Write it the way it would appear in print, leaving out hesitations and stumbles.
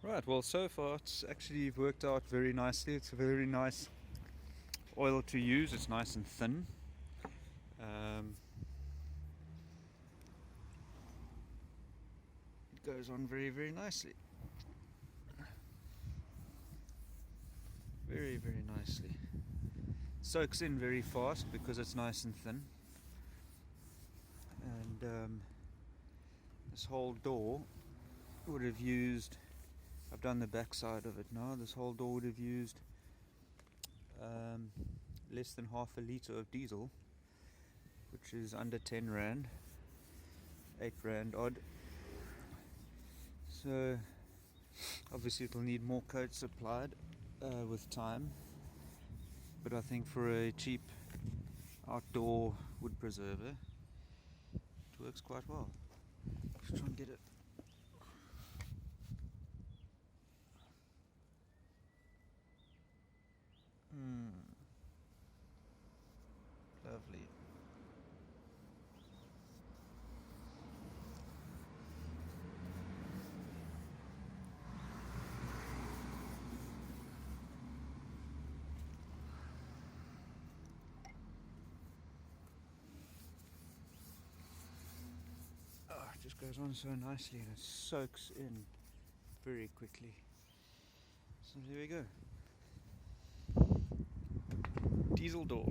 Right, well, so far it's actually worked out very nicely. It's a very nice oil to use, it's nice and thin. Um, it goes on very, very nicely. Very, very nicely. Soaks in very fast because it's nice and thin. And this whole door would have used, I've done the back side of it now, this whole door would have used um, less than half a litre of diesel, which is under 10 Rand, 8 Rand odd. So obviously it'll need more coats applied with time, but I think for a cheap outdoor wood preserver it works quite well. Let's try and get it. Lovely. Oh, it just goes on so nicely and it soaks in very quickly. So there we go. Diesel door.